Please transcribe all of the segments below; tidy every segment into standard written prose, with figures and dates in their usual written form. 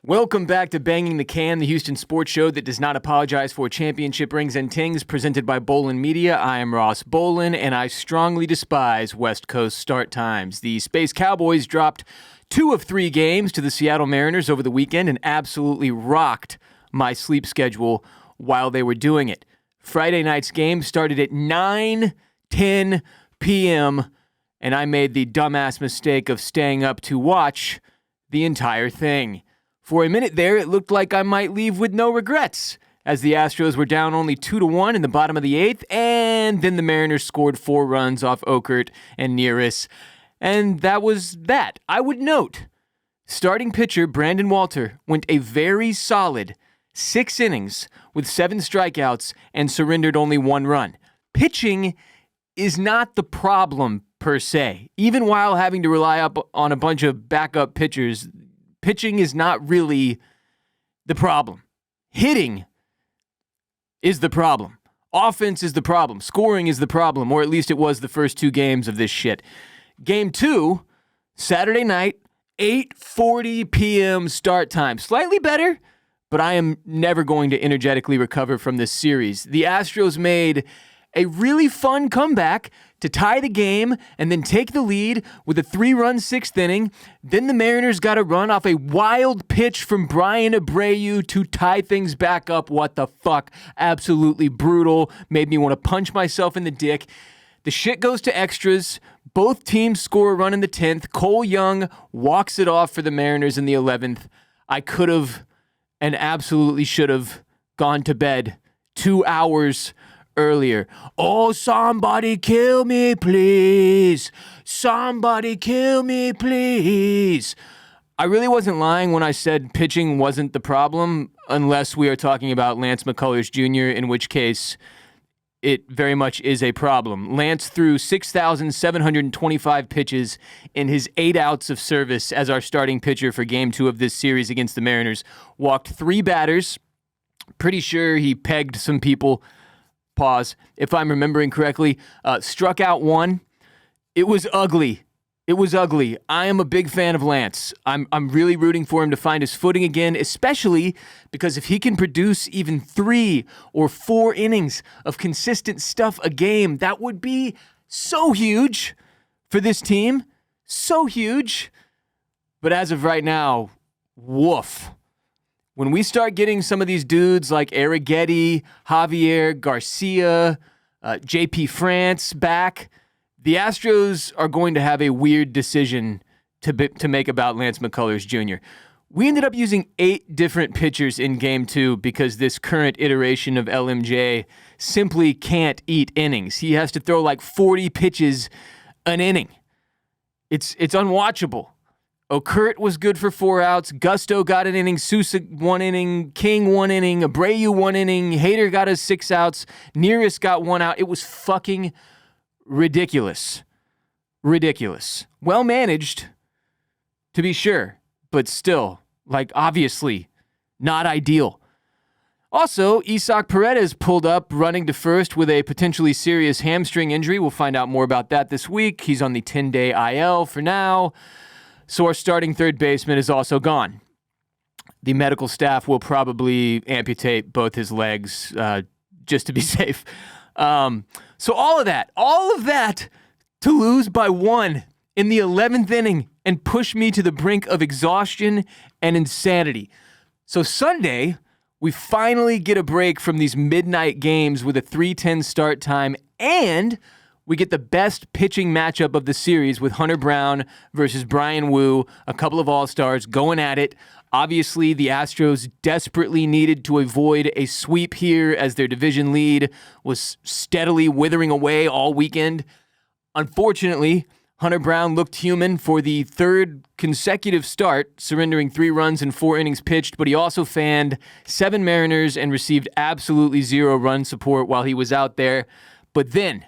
Welcome back to Banging the Can, the Houston sports show that does not apologize for championship rings and tings, presented by Bolen Media. I am Ross Bolen, and I strongly despise West Coast start times. The Space Cowboys dropped 2 of 3 games to the Seattle Mariners over the weekend and absolutely rocked my sleep schedule while they were doing it. Friday night's game started at 9:10 p.m., and I made the dumbass mistake of staying up to watch the entire thing. For a minute there, it looked like I might leave with no regrets, as the Astros were down only 2-1 in the bottom of the 8th, and then the Mariners scored 4 runs off Okert and Orris, and that was that. I would note, starting pitcher Brandon Walter went a very solid 6 innings with 7 strikeouts and surrendered only 1 run. Pitching is not the problem per se. Even while having to rely on a bunch of backup pitchers, pitching is not really the problem. Hitting is the problem. Offense is the problem. Scoring is the problem, or at least it was the first 2 games of this shit. Game 2, Saturday night, 8:40 p.m. start time. Slightly better, but I am never going to energetically recover from this series. The Astros made a really fun comeback to tie the game and then take the lead with a 3-run 6th inning. Then the Mariners got a run off a wild pitch from Brian Abreu to tie things back up. What the fuck? Absolutely brutal. Made me want to punch myself in the dick. The shit goes to extras. Both teams score a run in the 10th. Cole Young walks it off for the Mariners in the 11th. I could have and absolutely should have gone to bed 2 hours earlier. Oh, somebody kill me, please. Somebody kill me, please. I really wasn't lying when I said pitching wasn't the problem, unless we are talking about Lance McCullers Jr., in which case it very much is a problem. Lance threw 6,725 pitches in his 8 outs of service as our starting pitcher for Game 2 of this series against the Mariners. Walked 3 batters. Pretty sure he pegged some people. Pause, if I'm remembering correctly. Struck out 1. It was ugly. It was ugly. I am a big fan of Lance. I'm really rooting for him to find his footing again, especially because if he can produce even 3 or 4 innings of consistent stuff a game, that would be so huge for this team. So huge. But as of right now, woof. When we start getting some of these dudes like Arrighetti, Javier Garcia, JP France back, the Astros are going to have a weird decision to make about Lance McCullers Jr. We ended up using 8 different pitchers in Game 2 because this current iteration of LMJ simply can't eat innings. He has to throw like 40 pitches an inning. It's unwatchable. Okert was good for 4 outs. Gusto got an inning. Sousa 1 inning. King 1 inning. Abreu 1 inning. Hader got his 6 outs. Orris got 1 out. It was fucking ridiculous. Ridiculous. Well managed, to be sure, but still, obviously not ideal. Also, Isaac Paredes pulled up running to first with a potentially serious hamstring injury. We'll find out more about that this week. He's on the 10-day IL for now. So our starting third baseman is also gone. The medical staff will probably amputate both his legs just to be safe. So all of that to lose by 1 in the 11th inning and push me to the brink of exhaustion and insanity. So Sunday, we finally get a break from these midnight games with a 3:10 start time, and we get the best pitching matchup of the series with Hunter Brown versus Brian Wu, a couple of all-stars going at it. Obviously, the Astros desperately needed to avoid a sweep here as their division lead was steadily withering away all weekend. Unfortunately, Hunter Brown looked human for the 3rd consecutive start, surrendering 3 runs in 4 innings pitched, but he also fanned 7 Mariners and received absolutely 0 run support while he was out there. But then,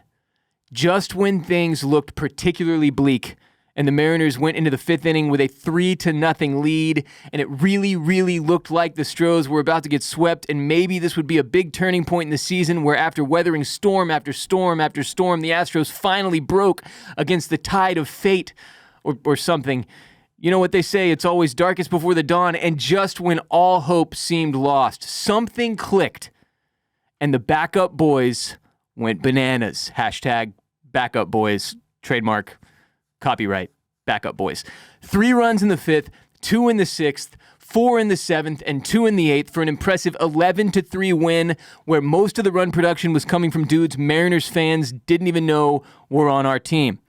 just when things looked particularly bleak and the Mariners went into the 5th inning with a 3-0 lead, and it really, really looked like the Stros were about to get swept, and maybe this would be a big turning point in the season where after weathering storm after storm after storm, the Astros finally broke against the tide of fate or something. You know what they say, it's always darkest before the dawn, and just when all hope seemed lost, something clicked, and the backup boys went bananas. Hashtag backup boys, trademark, copyright, backup boys. 3 runs in the 5th, 2 in the 6th, 4 in the 7th, and 2 in the 8th for an impressive 11-3 win, where most of the run production was coming from dudes Mariners fans didn't even know were on our team.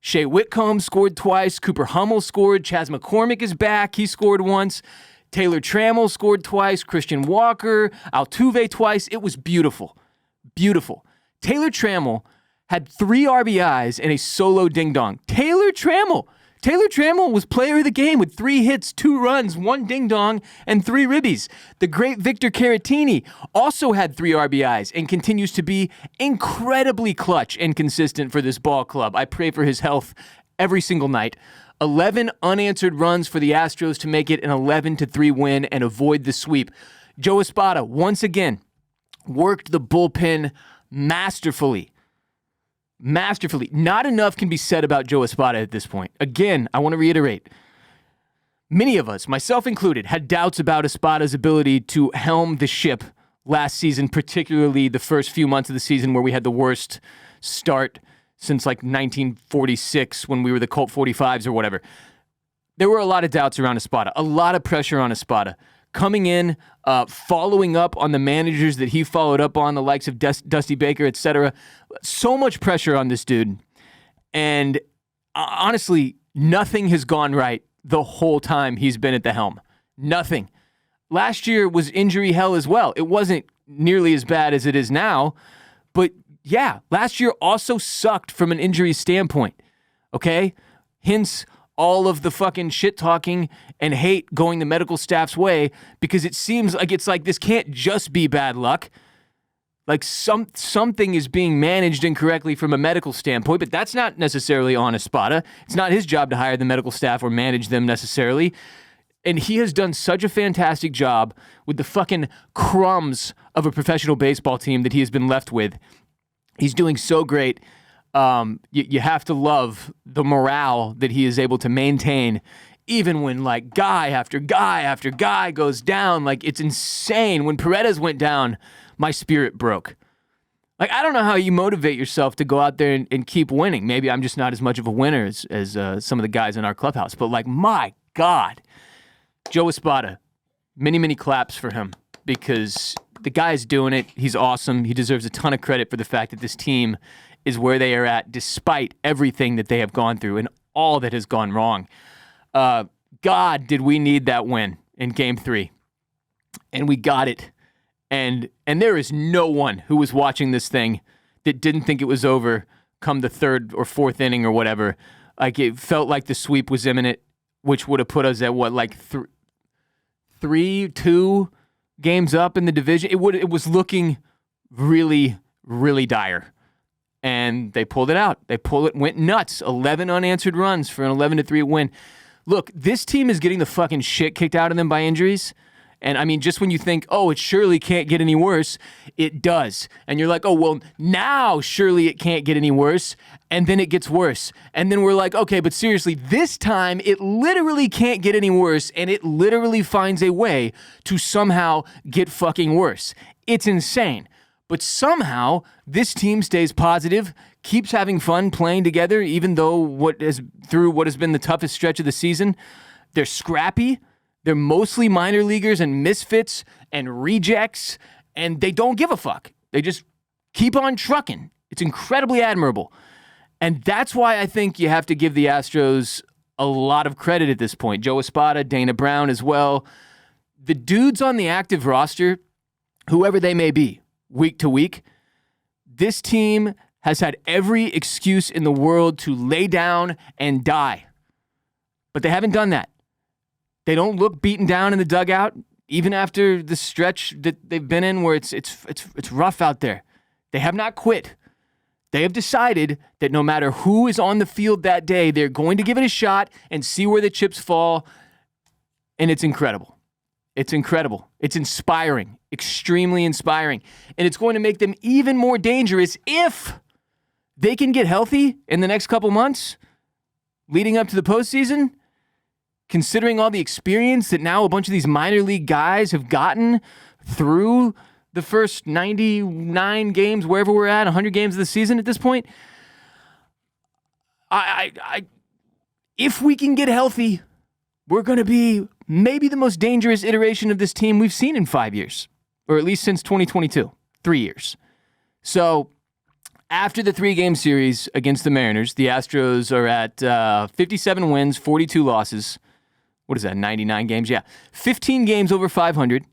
Shea Whitcomb scored twice. Cooper Hummel scored. Chas McCormick is back. He scored once. Taylor Trammell scored twice. Christian Walker, Altuve twice. It was beautiful. Beautiful. Taylor Trammell had 3 RBIs and a solo ding-dong. Taylor Trammell was player of the game with 3 hits, 2 runs, 1 ding-dong, and 3 ribbies. The great Victor Caratini also had 3 RBIs and continues to be incredibly clutch and consistent for this ball club. I pray for his health every single night. 11 unanswered runs for the Astros to make it an 11-3 win and avoid the sweep. Joe Espada, once again, worked the bullpen masterfully. Not enough can be said about Joe Espada at this point. Again, I want to reiterate, many of us, myself included, had doubts about Espada's ability to helm the ship last season, particularly the first few months of the season where we had the worst start since like 1946 when we were the Colt 45s or whatever. There were a lot of doubts around Espada, a lot of pressure on Espada. Coming in, following up on the managers that he followed up on, the likes of Dusty Baker, etc. So much pressure on this dude. And honestly, nothing has gone right the whole time he's been at the helm. Nothing. Last year was injury hell as well. It wasn't nearly as bad as it is now. But yeah, last year also sucked from an injury standpoint. Okay? Hence all of the fucking shit talking and hate going the medical staff's way, because it seems like it's like this can't just be bad luck. Like something is being managed incorrectly from a medical standpoint, but that's not necessarily on Espada. It's not his job to hire the medical staff or manage them necessarily. And he has done such a fantastic job with the fucking crumbs of a professional baseball team that he has been left with. He's doing so great. You have to love the morale that he is able to maintain, even when like guy after guy after guy goes down. Like, it's insane. When Paredes went down, my spirit broke. Like, I don't know how you motivate yourself to go out there and keep winning. Maybe I'm just not as much of a winner as some of the guys in our clubhouse. But like, my God, Joe Espada, many, many claps for him, because the guy's doing it. He's awesome. He deserves a ton of credit for the fact that this team is where they are at, despite everything that they have gone through and all that has gone wrong. God, did we need that win in Game 3. And we got it. And there is no one who was watching this thing that didn't think it was over come the 3rd or 4th inning or whatever. Like, it felt like the sweep was imminent, which would have put us at what, like 3-2 games up in the division. It was looking really, really dire. And they pulled it out. Went nuts. 11 unanswered runs for an 11-3 win. Look, this team is getting the fucking shit kicked out of them by injuries. And I mean, just when you think, oh, it surely can't get any worse, it does. And you're like, oh, well, now surely it can't get any worse. And then it gets worse. And then we're like, okay, but seriously, this time it literally can't get any worse. And it literally finds a way to somehow get fucking worse. It's insane. But somehow, this team stays positive, keeps having fun playing together, even though through what has been the toughest stretch of the season. They're scrappy. They're mostly minor leaguers and misfits and rejects, and they don't give a fuck. They just keep on trucking. It's incredibly admirable. And that's why I think you have to give the Astros a lot of credit at this point. Joe Espada, Dana Brown as well. The dudes on the active roster, whoever they may be, week to week, this team has had every excuse in the world to lay down and die. But they haven't done that. They don't look beaten down in the dugout, even after the stretch that they've been in where it's rough out there. They have not quit. They have decided that no matter who is on the field that day, they're going to give it a shot and see where the chips fall. And it's incredible. It's incredible. It's inspiring, extremely inspiring. And it's going to make them even more dangerous if they can get healthy in the next couple months leading up to the postseason. considering all the experience that now a bunch of these minor league guys have gotten through the first 99 games, wherever we're at, 100 games of the season at this point. If we can get healthy, we're going to be maybe the most dangerous iteration of this team we've seen in 5 years, or at least since 2022, 3 years. So after the 3-game series against the Mariners, the Astros are at 57 wins, 42 losses. What is that, 99 games? Yeah. 15 games over 500.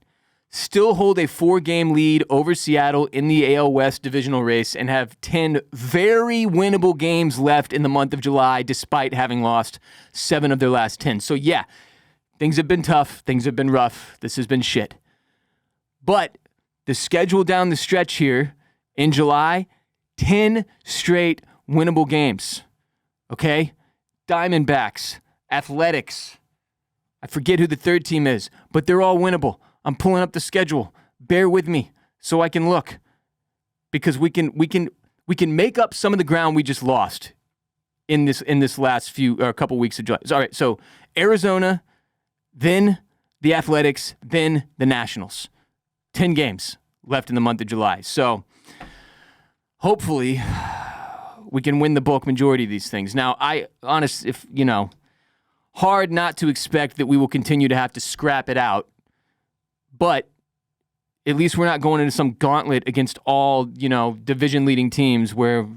Still hold a 4-game lead over Seattle in the AL West divisional race and have 10 very winnable games left in the month of July, despite having lost 7 of their last 10. So yeah, things have been tough. Things have been rough. This has been shit. But the schedule down the stretch here in July, 10 straight winnable games. Okay? Diamondbacks, Athletics. I forget who the third team is, but they're all winnable. I'm pulling up the schedule. Bear with me so I can look, because we can make up some of the ground we just lost in this last couple weeks of July. All right, so Arizona, then the Athletics, then the Nationals. 10 games left in the month of July. So hopefully we can win the bulk majority of these things. Now, hard not to expect that we will continue to have to scrap it out. But at least we're not going into some gauntlet against all, division-leading teams where,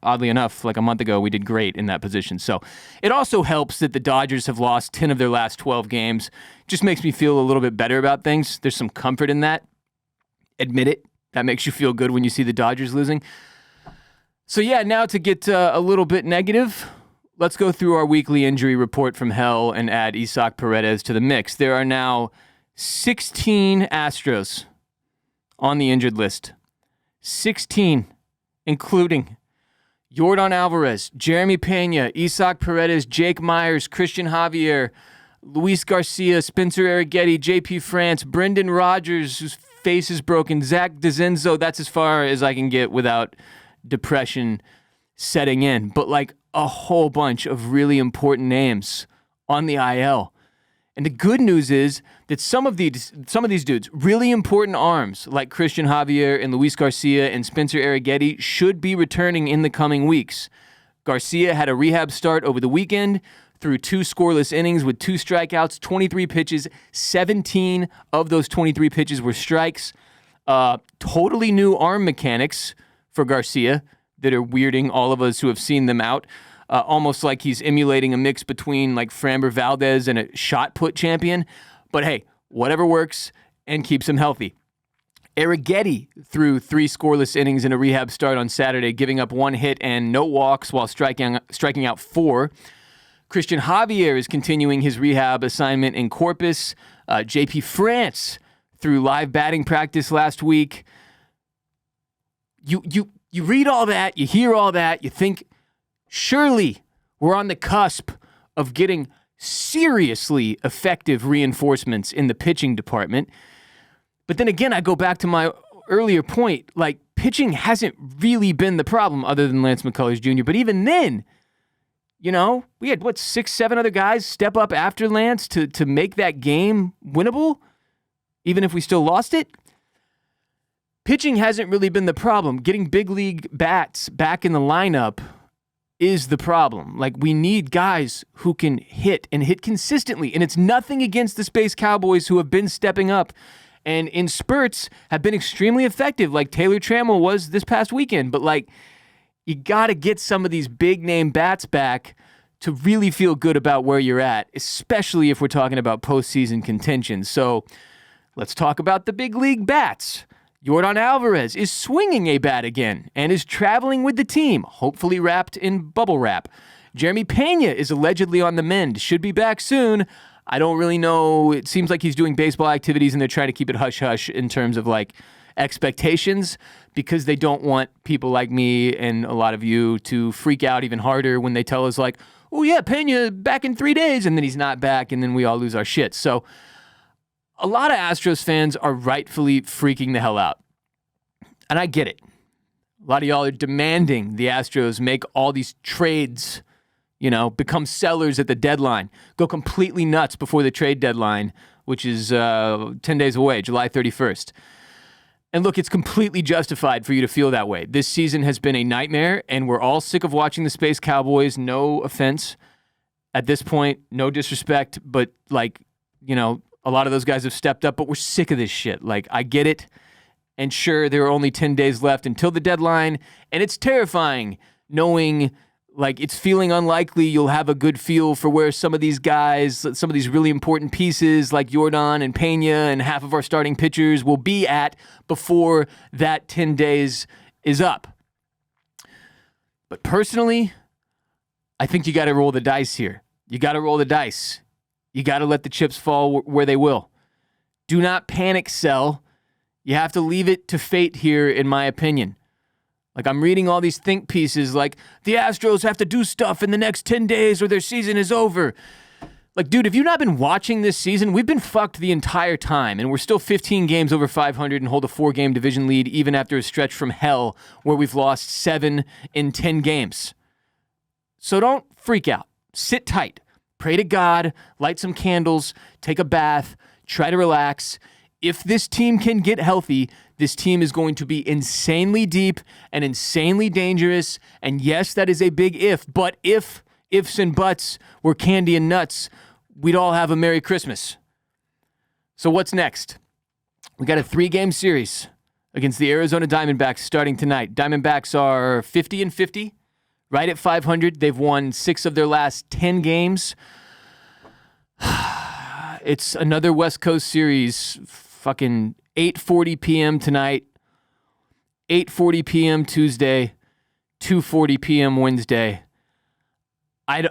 oddly enough, like a month ago, we did great in that position. So it also helps that the Dodgers have lost 10 of their last 12 games. Just makes me feel a little bit better about things. There's some comfort in that. Admit it. That makes you feel good when you see the Dodgers losing. So yeah, now to get a little bit negative, let's go through our weekly injury report from hell and add Isaac Paredes to the mix. There are now 16 Astros on the injured list. 16, including Yordan Alvarez, Jeremy Pena, Isaac Paredes, Jake Myers, Christian Javier, Luis Garcia, Spencer Arrighetti, JP France, Brendan Rodgers, whose face is broken, Zach DeZenzo. That's as far as I can get without depression setting in. But like a whole bunch of really important names on the IL. And the good news is that some of these dudes, really important arms like Christian Javier and Luis Garcia and Spencer Arrighetti, should be returning in the coming weeks. Garcia had a rehab start over the weekend, threw 2 scoreless innings with 2 strikeouts, 23 pitches. 17 of those 23 pitches were strikes. Totally new arm mechanics for Garcia that are weirding all of us who have seen them out. Almost like he's emulating a mix between like Framber Valdez and a shot put champion. But hey, whatever works and keeps him healthy. Arrighetti threw 3 scoreless innings in a rehab start on Saturday, giving up 1 hit and no walks while striking out 4. Christian Javier is continuing his rehab assignment in Corpus. JP France threw live batting practice last week. You read all that, you hear all that, you think, surely we're on the cusp of getting seriously effective reinforcements in the pitching department. But then again, I go back to my earlier point, like pitching hasn't really been the problem other than Lance McCullers Jr. But even then, we had 6, 7 other guys step up after Lance to make that game winnable, even if we still lost it. Pitching hasn't really been the problem. Getting big league bats back in the lineup is the problem. Like, we need guys who can hit and hit consistently. And it's nothing against the Space Cowboys, who have been stepping up and in spurts have been extremely effective, like Taylor Trammell was this past weekend. But like, you got to get some of these big name bats back to really feel good about where you're at, especially if we're talking about postseason contention. So let's talk about the big league bats. Yordan Alvarez is swinging a bat again and is traveling with the team, hopefully wrapped in bubble wrap. Jeremy Pena is allegedly on the mend, should be back soon. I don't really know. It seems like he's doing baseball activities and they're trying to keep it hush-hush in terms of like expectations, because they don't want people like me and a lot of you to freak out even harder when they tell us like, oh yeah, Pena back in 3 days, and then he's not back, and then we all lose our shit. So a lot of Astros fans are rightfully freaking the hell out. And I get it. A lot of y'all are demanding the Astros make all these trades become sellers at the deadline, go completely nuts before the trade deadline, which is 10 days away, July 31st. And look, it's completely justified for you to feel that way. This season has been a nightmare, and we're all sick of watching the Space Cowboys. No offense at this point, no disrespect, but a lot of those guys have stepped up, but we're sick of this shit. I get it. And sure, there are only 10 days left until the deadline, and it's terrifying knowing it's feeling unlikely you'll have a good feel for where some of these guys, some of these really important pieces like Jordan and Pena and half of our starting pitchers will be at before that 10 days is up. But personally, I think you got to roll the dice here. You got to roll the dice. You got to let the chips fall where they will. Do not panic sell. You have to leave it to fate here, in my opinion. I'm reading all these think pieces the Astros have to do stuff in the next 10 days or their season is over. Dude, if you've not been watching this season, we've been fucked the entire time, and we're still 15 games over 500 and hold a 4-game division lead even after a stretch from hell where we've lost 7 in 10 games. So don't freak out. Sit tight. Pray to God, light some candles, take a bath, try to relax. If this team can get healthy, this team is going to be insanely deep and insanely dangerous. And yes, that is a big if, but if ifs and buts were candy and nuts, we'd all have a Merry Christmas. So what's next? We got a 3-game series against the Arizona Diamondbacks starting tonight. Diamondbacks are 50-50, right at 500. They've won 6 of their last 10 games. It's another West Coast series, fucking 8:40 p.m. tonight, 8:40 p.m. Tuesday, 2:40 p.m. Wednesday. I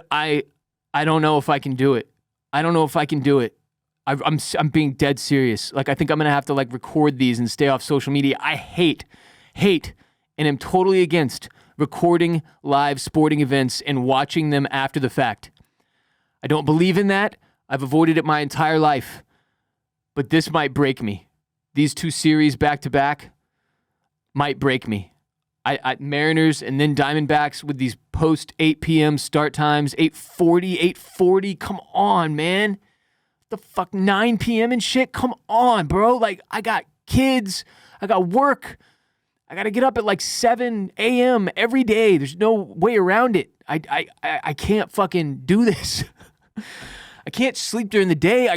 don't know if I can do it. I don't know if I can do it. I'm being dead serious. I think I'm going to have to record these and stay off social media. I hate, and am totally against recording live sporting events and watching them after the fact. I don't believe in that. I've avoided it my entire life. But this might break me. These 2 series back-to-back might break me. I Mariners and then Diamondbacks with these post 8 p.m. start times, 8:40. Come on, man. The fuck, 9 p.m. and shit? Come on, bro. I got kids. I got work. I got to get up at 7 a.m. every day. There's no way around it. I can't fucking do this. I can't sleep during the day.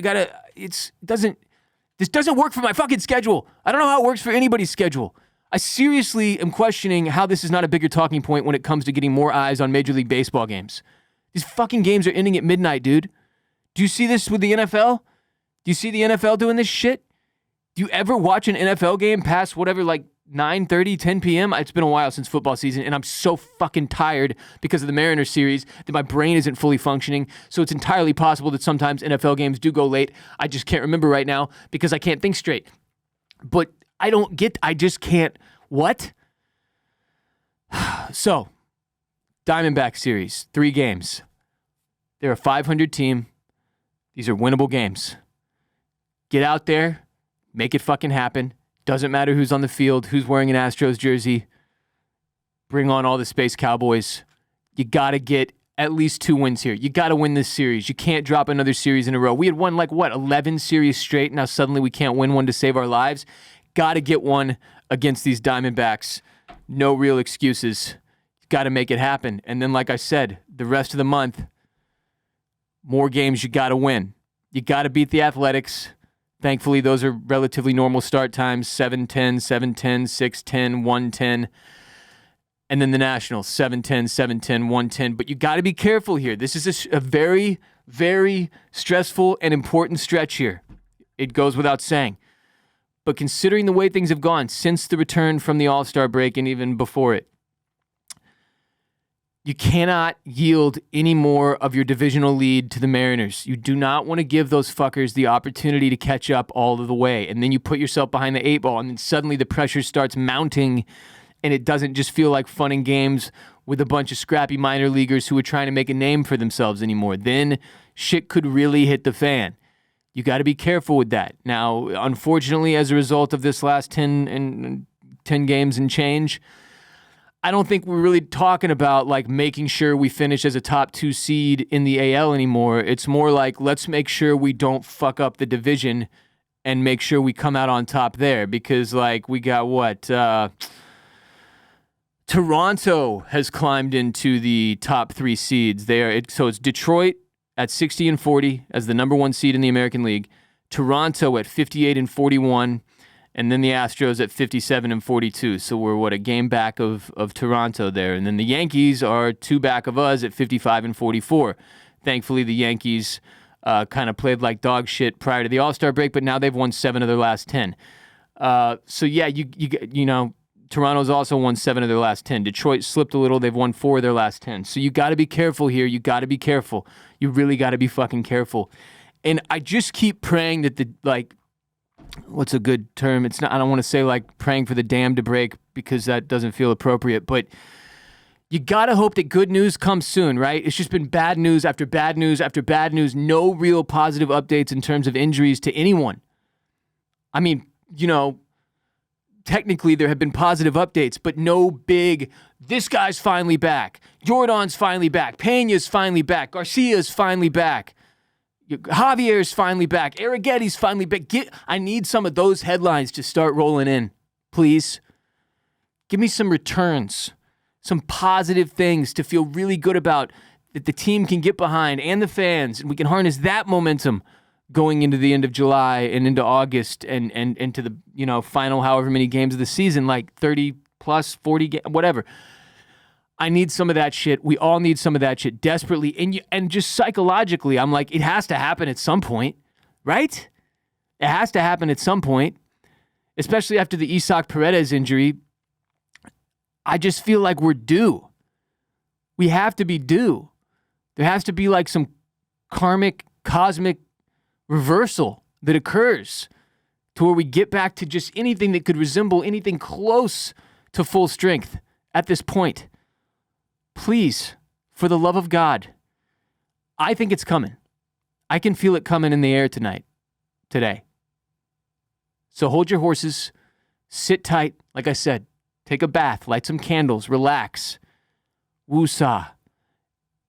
This doesn't work for my fucking schedule. I don't know how it works for anybody's schedule. I seriously am questioning how this is not a bigger talking point when it comes to getting more eyes on Major League Baseball games. These fucking games are ending at midnight, dude. Do you see this with the NFL? Do you see the NFL doing this shit? Do you ever watch an NFL game past whatever, 9:30, 10 p.m.? It's been a while since football season, and I'm so fucking tired because of the Mariners series that my brain isn't fully functioning. So it's entirely possible that sometimes NFL games do go late. I just can't remember right now because I can't think straight. But I just can't. What? So, Diamondback series, 3 games. They're a 500 team. These are winnable games. Get out there, make it fucking happen. Doesn't matter who's on the field, who's wearing an Astros jersey. Bring on all the Space Cowboys. You got to get at least 2 wins here. You got to win this series. You can't drop another series in a row. We had won 11 series straight. Now suddenly we can't win one to save our lives. Got to get one against these Diamondbacks. No real excuses. Got to make it happen. And then, like I said, the rest of the month, more games you got to win. You got to beat the Athletics. Thankfully, those are relatively normal start times, 7:10, 7:10, 6:10, 1:10. And then the Nationals, 7:10, 7:10, 1:10. But you got to be careful here. This is a very, very stressful and important stretch here. It goes without saying. But considering the way things have gone since the return from the All-Star break and even before it, you cannot yield any more of your divisional lead to the Mariners. You do not want to give those fuckers the opportunity to catch up all of the way. And then you put yourself behind the 8 ball, and then suddenly the pressure starts mounting, and it doesn't just feel like fun and games with a bunch of scrappy minor leaguers who are trying to make a name for themselves anymore. Then shit could really hit the fan. You got to be careful with that. Now, unfortunately, as a result of this last 10 games and change, I don't think we're really talking about like making sure we finish as a top 2 seed in the AL anymore. It's more like, let's make sure we don't fuck up the division and make sure we come out on top there, because like we got what? Toronto has climbed into the top 3 seeds. So it's Detroit at 60-40 as the number 1 seed in the American League, Toronto at 58-41, and then the Astros at 57-42. So we're a game back of Toronto there. And then the Yankees are 2 back of us at 55-44. Thankfully, the Yankees kind of played like dog shit prior to the All-Star break, but now they've won 7 of their last 10. So yeah, you know, Toronto's also won 7 of their last 10. Detroit slipped a little. They've won 4 of their last 10. So you got to be careful here. You got to be careful. You really got to be fucking careful. And I just keep praying that what's a good term? It's not, I don't want to say like praying for the dam to break, because that doesn't feel appropriate, but you got to hope that good news comes soon, right? It's just been bad news after bad news after bad news. No real positive updates in terms of injuries to anyone. I mean, you know, technically there have been positive updates, but no big, this guy's finally back. Jordan's finally back. Peña's finally back. Garcia's finally back. Javier's finally back. Arrigetti's finally back. I need some of those headlines to start rolling in, please. Give me some returns, some positive things to feel really good about that the team can get behind and the fans, and we can harness that momentum going into the end of July and into August and into the, you know, final however many games of the season, like 30 plus 40 whatever. I need some of that shit. We all need some of that shit desperately. And just psychologically, I'm like, it has to happen at some point, right? It has to happen at some point, especially after the Isaac Paredes injury. I just feel like we're due. We have to be due. There has to be like some karmic, cosmic reversal that occurs to where we get back to just anything that could resemble anything close to full strength at this point. Please, for the love of God, I think it's coming. I can feel it coming in the air today. So hold your horses, sit tight, like I said, take a bath, light some candles, relax, woosah,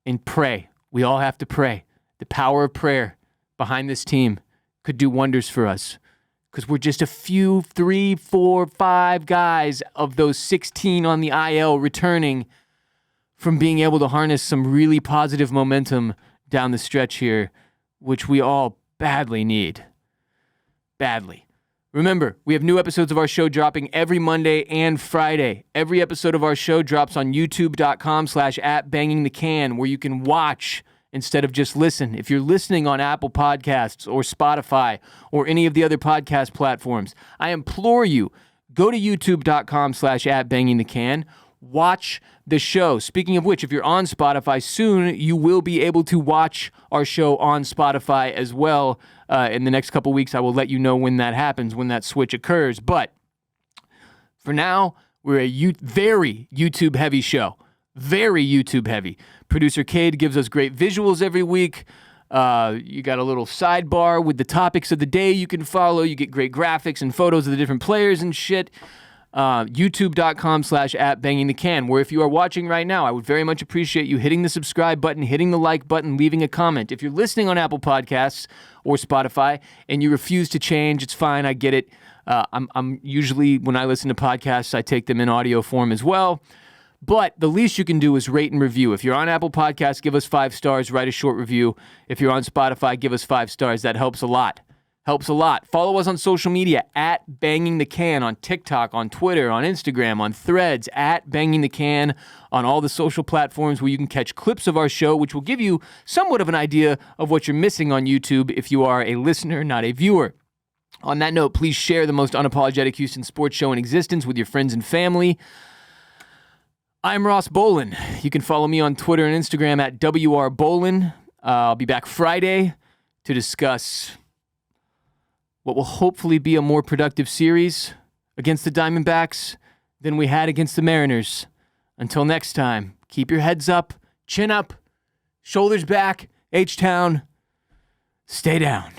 and pray. We all have to pray. The power of prayer behind this team could do wonders for us, because we're just a few, 3, 4, 5 guys of those 16 on the IL returning from being able to harness some really positive momentum down the stretch here, which we all badly need. Badly. Remember, we have new episodes of our show dropping every Monday and Friday. Every episode of our show drops on youtube.com/@bangingthecan, where you can watch instead of just listen. If you're listening on Apple Podcasts or Spotify or any of the other podcast platforms, I implore you, go to youtube.com/@bangingthecan. Watch the show. Speaking of which, if you're on Spotify, soon you will be able to watch our show on Spotify as well. In the next couple weeks, I will let you know when that happens, when that switch occurs. But for now, we're a very YouTube-heavy show. Very YouTube-heavy. Producer Kade gives us great visuals every week. You got a little sidebar with the topics of the day you can follow. You get great graphics and photos of the different players and shit. youtube.com/@bangingthecan, where if you are watching right now, I would very much appreciate you hitting the subscribe button, hitting the like button, leaving a comment. If you're listening on Apple Podcasts or Spotify and you refuse to change, it's fine. I get it. I'm usually, when I listen to podcasts, I take them in audio form as well. But the least you can do is rate and review. If you're on Apple Podcasts, give us 5 stars, write a short review. If you're on Spotify, give us 5 stars. That helps a lot. Helps a lot. Follow us on social media @BangingTheCan on TikTok, on Twitter, on Instagram, on Threads, @BangingTheCan on all the social platforms where you can catch clips of our show, which will give you somewhat of an idea of what you're missing on YouTube if you are a listener, not a viewer. On that note, please share the most unapologetic Houston sports show in existence with your friends and family. I'm Ross Bolen. You can follow me on Twitter and Instagram @WRBolen. I'll be back Friday to discuss what will hopefully be a more productive series against the Diamondbacks than we had against the Mariners. Until next time, keep your heads up, chin up, shoulders back, H-Town, stay down.